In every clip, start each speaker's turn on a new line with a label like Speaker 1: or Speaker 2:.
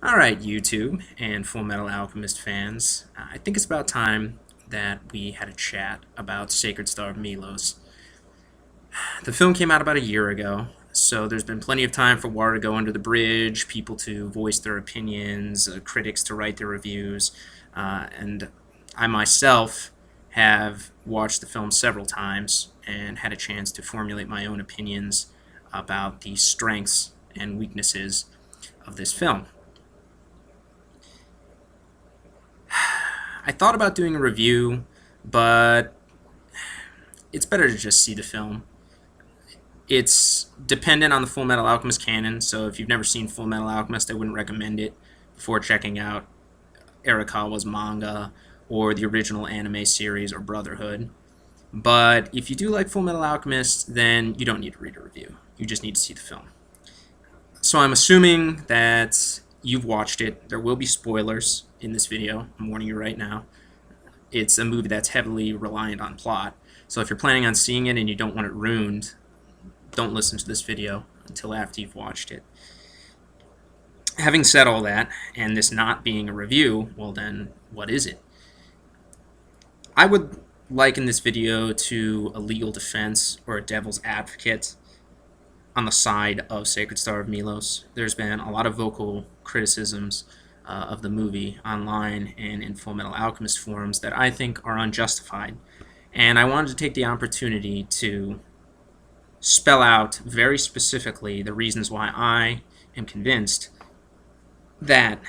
Speaker 1: Alright, YouTube and Fullmetal Alchemist fans, I think it's about time that we had a chat about Sacred Star of Milos. The film came out about a year ago, so there's been plenty of time for water to go under the bridge, people to voice their opinions, critics to write their reviews, and I myself have watched the film several times and had a chance to formulate my own opinions about the strengths and weaknesses of this film. I thought about doing a review, but it's better to just see the film. It's dependent on the Fullmetal Alchemist canon, so if you've never seen Fullmetal Alchemist, I wouldn't recommend it before checking out Arakawa's manga or the original anime series or Brotherhood. But if you do like Fullmetal Alchemist, then you don't need to read a review. You just need to see the film. So I'm assuming that you've watched it. There will be spoilers in this video. I'm warning you right now. It's a movie that's heavily reliant on plot. So if you're planning on seeing it and you don't want it ruined, don't listen to this video until after you've watched it. Having said all that, and this not being a review, well then, what is it? I would liken this video to a legal defense or a devil's advocate on the side of Sacred Star of Milos. There's been a lot of vocal criticisms of the movie online and in Fullmetal Alchemist forums that I think are unjustified. And I wanted to take the opportunity to spell out very specifically the reasons why I am convinced that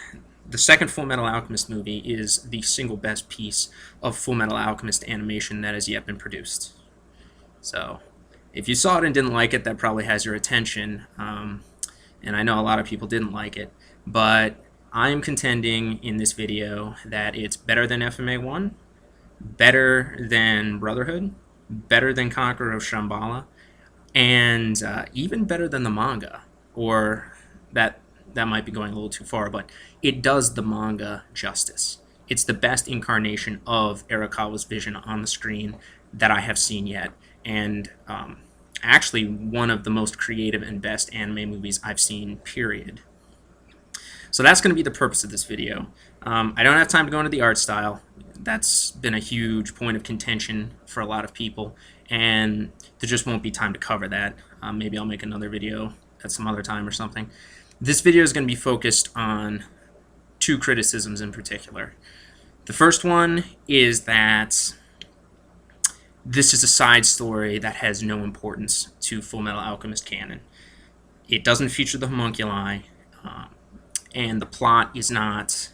Speaker 1: the second Fullmetal Alchemist movie is the single best piece of Fullmetal Alchemist animation that has yet been produced. So, if you saw it and didn't like it, that probably has your attention. And I know a lot of people didn't like it, but I am contending in this video that it's better than FMA 1, better than Brotherhood, better than Conqueror of Shambhala, and even better than the manga. Or that might be going a little too far, but it does the manga justice. It's the best incarnation of Arakawa's vision on the screen that I have seen yet, and actually one of the most creative and best anime movies I've seen, period. So that's going to be the purpose of this video. I don't have time to go into the art style. That's been a huge point of contention for a lot of people, and there just won't be time to cover that. Maybe I'll make another video at some other time or something. This video is going to be focused on two criticisms in particular. The first one is that this is a side story that has no importance to Fullmetal Alchemist canon. It doesn't feature the homunculi, and the plot is not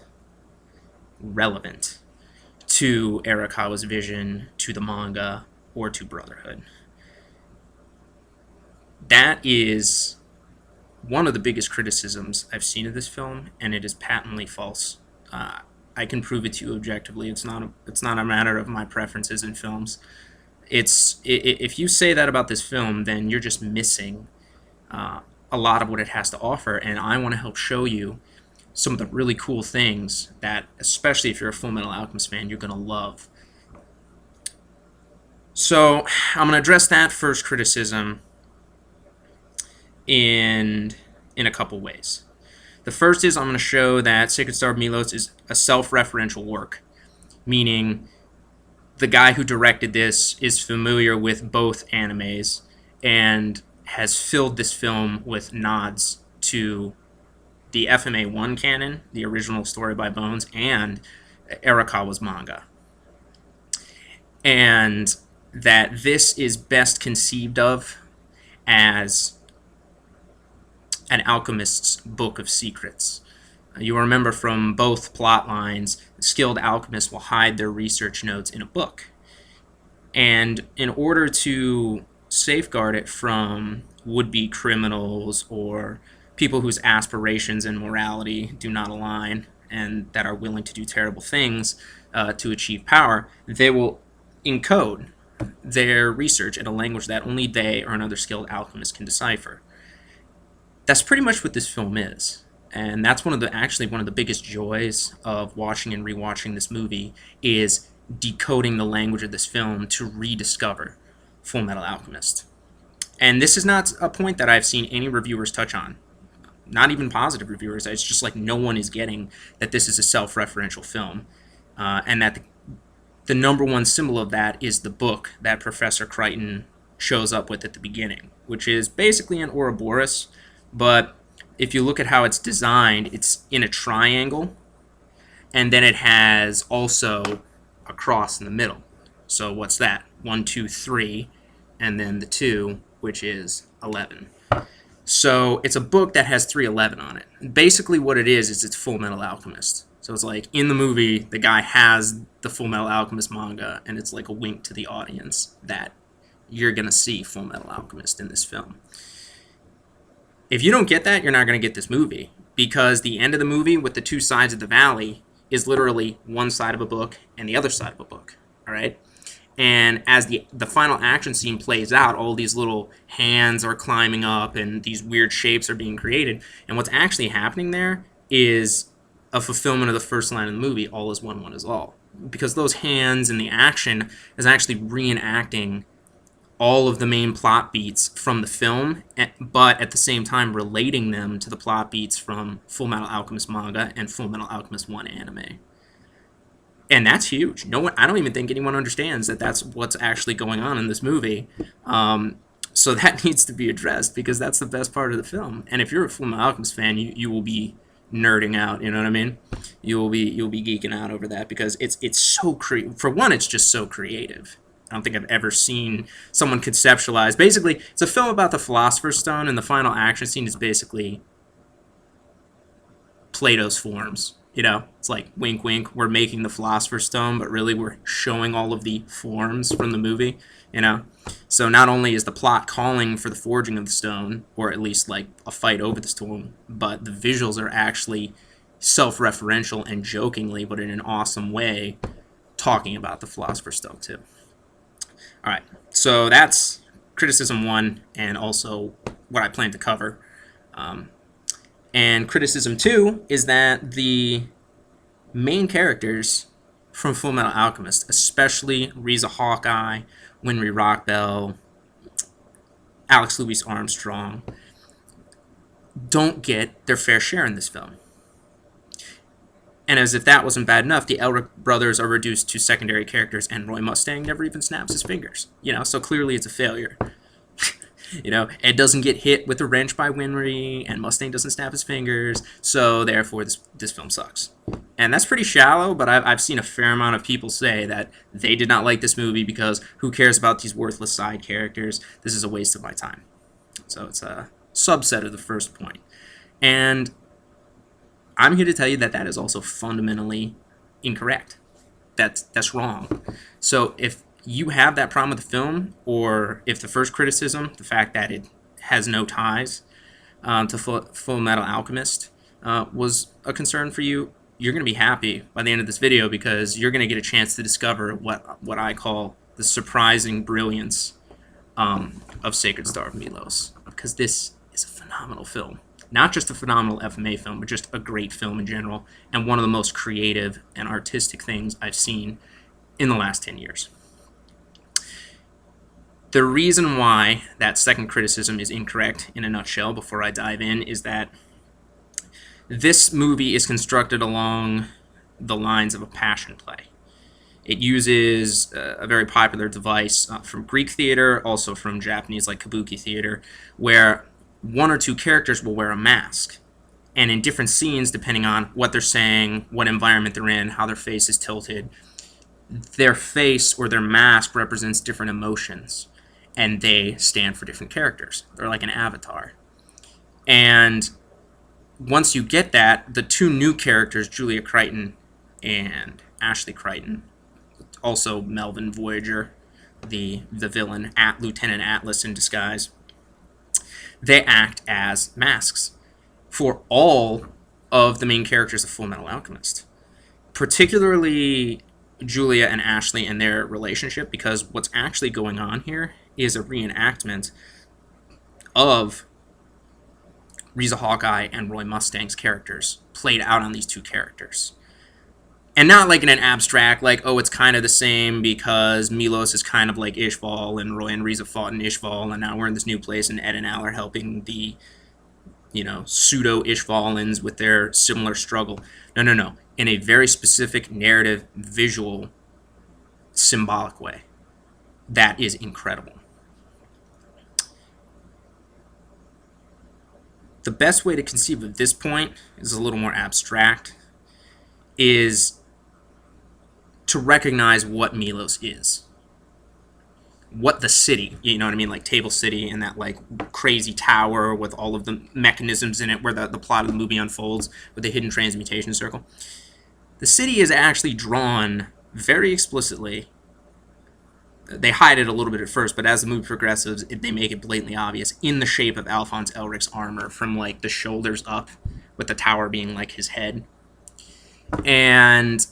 Speaker 1: relevant to Arakawa's vision, to the manga, or to Brotherhood. That is one of the biggest criticisms I've seen of this film, and it is patently false. I can prove it to you objectively. It's not a matter of my preferences in films. If you say that about this film, then you're just missing a lot of what it has to offer, and I want to help show you some of the really cool things that, especially if you're a Fullmetal Alchemist fan, you're going to love. So I'm going to address that first criticism in a couple ways. The first is I'm going to show that Sacred Star of Milos is a self-referential work, meaning the guy who directed this is familiar with both animes and has filled this film with nods to the FMA 1 canon, the original story by Bones, and Arakawa's manga. And that this is best conceived of as an alchemist's book of secrets. You'll remember from both plot lines, skilled alchemists will hide their research notes in a book. And in order to safeguard it from would-be criminals or people whose aspirations and morality do not align and that are willing to do terrible things to achieve power, they will encode their research in a language that only they or another skilled alchemist can decipher. That's pretty much what this film is. And that's actually one of the biggest joys of watching and rewatching this movie is decoding the language of this film to rediscover Fullmetal Alchemist. And this is not a point that I've seen any reviewers touch on. not even positive reviewers. It's just like no one is getting that this is a self-referential film, and that the number one symbol of that is the book that Professor Crichton shows up with at the beginning, which is basically an Ouroboros, but if you look at how it's designed, it's in a triangle, and then it has also a cross in the middle. So what's that? 1, 2, 3, and then the 2, which is 11. So it's a book that has 311 on it. Basically what it is it's Fullmetal Alchemist. So it's like in the movie, the guy has the Fullmetal Alchemist manga, and it's like a wink to the audience that you're going to see Fullmetal Alchemist in this film. If you don't get that, you're not going to get this movie, because the end of the movie with the two sides of the valley is literally one side of a book and the other side of a book, all right? And as the final action scene plays out, all these little hands are climbing up and these weird shapes are being created. And what's actually happening there is a fulfillment of the first line of the movie, all is one, one is all. Because those hands and the action is actually reenacting all of the main plot beats from the film, but at the same time relating them to the plot beats from Fullmetal Alchemist manga and Fullmetal Alchemist 1 anime. And that's huge. No one, I don't even think anyone understands that that's what's actually going on in this movie. So that needs to be addressed, because that's the best part of the film. And if you're a Fullmetal Alchemist fan, you will be nerding out. You know what I mean? You'll be geeking out over that, because it's so for one, it's just so creative. I don't think I've ever seen someone conceptualize. Basically, it's a film about the Philosopher's Stone, and the final action scene is basically Plato's forms. You know, it's like, wink, wink, we're making the Philosopher's Stone, but really we're showing all of the forms from the movie, you know? So not only is the plot calling for the forging of the stone, or at least like a fight over the stone, but the visuals are actually self-referential and jokingly, but in an awesome way, talking about the Philosopher's Stone too. All right, so that's criticism 1, and also what I plan to cover. And criticism 2 is that the main characters from Fullmetal Alchemist, especially Riza Hawkeye, Winry Rockbell, Alex Louis Armstrong, don't get their fair share in this film. And as if that wasn't bad enough, the Elric brothers are reduced to secondary characters, and Roy Mustang never even snaps his fingers. You know, so clearly it's a failure. You know, Ed doesn't get hit with a wrench by Winry, and Mustang doesn't snap his fingers, so therefore this film sucks. And that's pretty shallow, but I've seen a fair amount of people say that they did not like this movie because who cares about these worthless side characters? This is a waste of my time. So it's a subset of the first point. And I'm here to tell you that that is also fundamentally incorrect. That's wrong. So if you have that problem with the film, or if the first criticism, the fact that it has no ties to Fullmetal Alchemist, was a concern for you, you're going to be happy by the end of this video, because you're going to get a chance to discover what I call the surprising brilliance of Sacred Star of Milos, because this is a phenomenal film. Not just a phenomenal FMA film, but just a great film in general, and one of the most creative and artistic things I've seen in the last 10 years. The reason why that second criticism is incorrect, in a nutshell, before I dive in, is that this movie is constructed along the lines of a passion play. It uses a very popular device from Greek theater, also from Japanese, like kabuki theater, where one or two characters will wear a mask. And in different scenes, depending on what they're saying, what environment they're in, how their face is tilted, their face or their mask represents different emotions, and they stand for different characters. They're like an avatar. And once you get that, the two new characters, Julia Crichton and Ashley Crichton, also Melvin Voyager, the villain, Lieutenant Atlas in disguise, they act as masks for all of the main characters of Fullmetal Alchemist. Particularly Julia and Ashley and their relationship, because what's actually going on here is a reenactment of Riza Hawkeye and Roy Mustang's characters played out on these two characters. And not like in an abstract, like, oh, it's kind of the same because Milos is kind of like Ishval, and Roy and Riza fought in Ishval, and now we're in this new place, and Ed and Al are helping the pseudo-Ishvalans with their similar struggle. No, no, no. In a very specific narrative, visual, symbolic way. That is incredible. The best way to conceive of this point is a little more abstract, is to recognize what Milos is. What the city, you know what I mean, like Table City and that like crazy tower with all of the mechanisms in it where the plot of the movie unfolds with the hidden transmutation circle. The city is actually drawn very explicitly. They hide it a little bit at first, but as the movie progresses, they make it blatantly obvious in the shape of Alphonse Elric's armor, from like the shoulders up, with the tower being like his head. And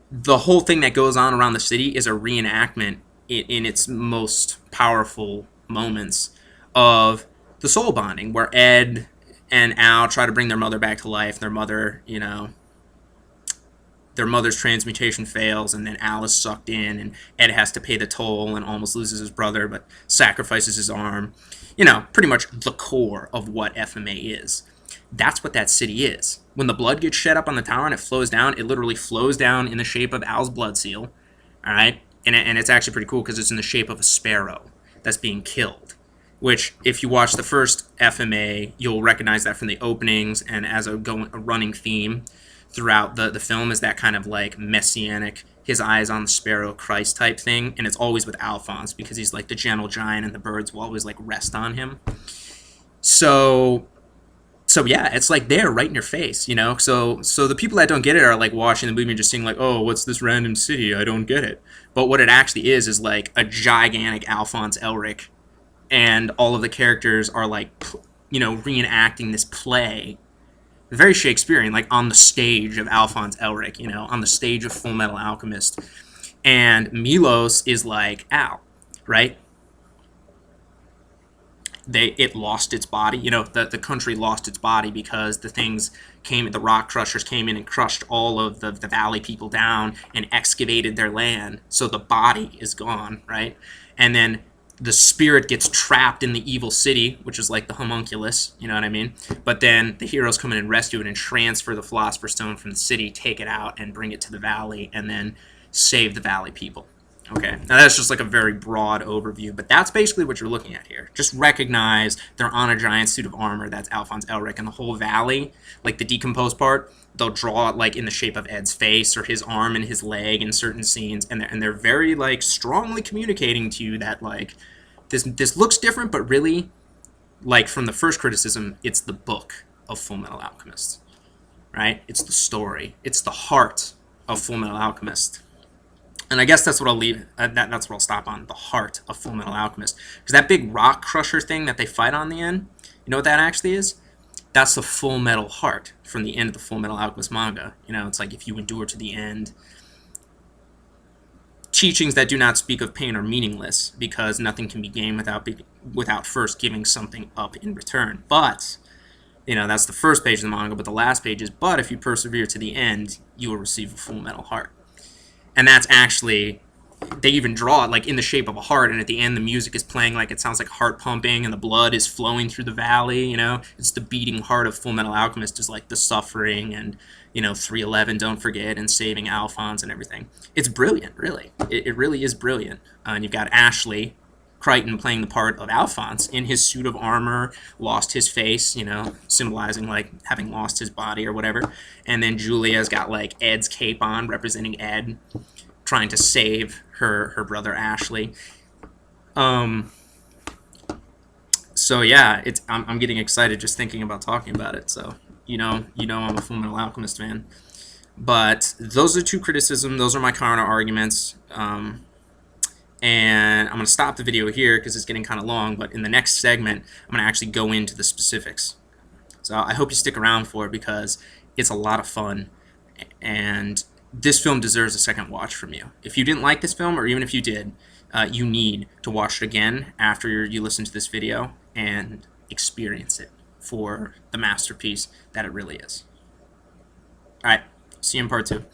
Speaker 1: the whole thing that goes on around the city is a reenactment in its most powerful moments of the soul bonding, where Ed and Al try to bring their mother back to life. Their mother, their mother's transmutation fails, and then Al is sucked in, and Ed has to pay the toll and almost loses his brother, but sacrifices his arm. Pretty much the core of what FMA is. That's what that city is. When the blood gets shed up on the tower and it flows down, it literally flows down in the shape of Al's blood seal. All right? And it's actually pretty cool because it's in the shape of a sparrow that's being killed. Which, if you watch the first FMA, you'll recognize that from the openings, and as a running theme throughout the film is that kind of like messianic, his eyes on the sparrow Christ type thing, and it's always with Alphonse because he's like the gentle giant and the birds will always like rest on him. So yeah, it's like there right in your face, So the people that don't get it are like watching the movie and just saying like, oh, what's this random city? I don't get it. But what it actually is like a gigantic Alphonse Elric, and all of the characters are like, reenacting this play, very Shakespearean, like on the stage of Alphonse Elric, on the stage of Fullmetal Alchemist. And Milos is like Al, right? It lost its body. The country lost its body because the rock crushers came in and crushed all of the valley people down and excavated their land. So the body is gone, right? And then the spirit gets trapped in the evil city, which is like the homunculus, you know what I mean? But then the heroes come in and rescue it and transfer the Philosopher's Stone from the city, take it out, and bring it to the valley, and then save the valley people. Okay, now that's just like a very broad overview, but that's basically what you're looking at here. Just recognize they're on a giant suit of armor. That's Alphonse Elric, and the whole valley, like the decomposed part, they'll draw it like in the shape of Ed's face or his arm and his leg in certain scenes, and they're very like strongly communicating to you that like this looks different, but really, like from the first criticism, it's the book of Fullmetal Alchemist, right? It's the story. It's the heart of Fullmetal Alchemist. And I guess that's what I'll leave. That's what I'll stop on. The heart of Fullmetal Alchemist, because that big rock crusher thing that they fight on the end, you know what that actually is? That's the Full Metal heart from the end of the Fullmetal Alchemist manga. It's like if you endure to the end. Teachings that do not speak of pain are meaningless because nothing can be gained without first giving something up in return. But that's the first page of the manga. But the last page is, but if you persevere to the end, you will receive a Full Metal heart. And that's actually, they even draw it like in the shape of a heart, and at the end the music is playing like it sounds like heart pumping, and the blood is flowing through the valley, It's the beating heart of Fullmetal Alchemist, is like the suffering and, 311, don't forget, and saving Alphonse and everything. It's brilliant, really. It really is brilliant. And you've got Ashley Crichton playing the part of Alphonse in his suit of armor, lost his face, symbolizing like having lost his body or whatever. And then Julia's got like Ed's cape on, representing Ed, trying to save her brother Ashley. So yeah, I'm getting excited just thinking about talking about it. So I'm a Fullmetal Alchemist fan. But those are two criticisms. Those are my counter arguments. And I'm going to stop the video here because it's getting kind of long, but in the next segment, I'm going to actually go into the specifics. So I hope you stick around for it because it's a lot of fun, and this film deserves a second watch from you. If you didn't like this film, or even if you did, you need to watch it again after you listen to this video and experience it for the masterpiece that it really is. Alright, see you in part 2.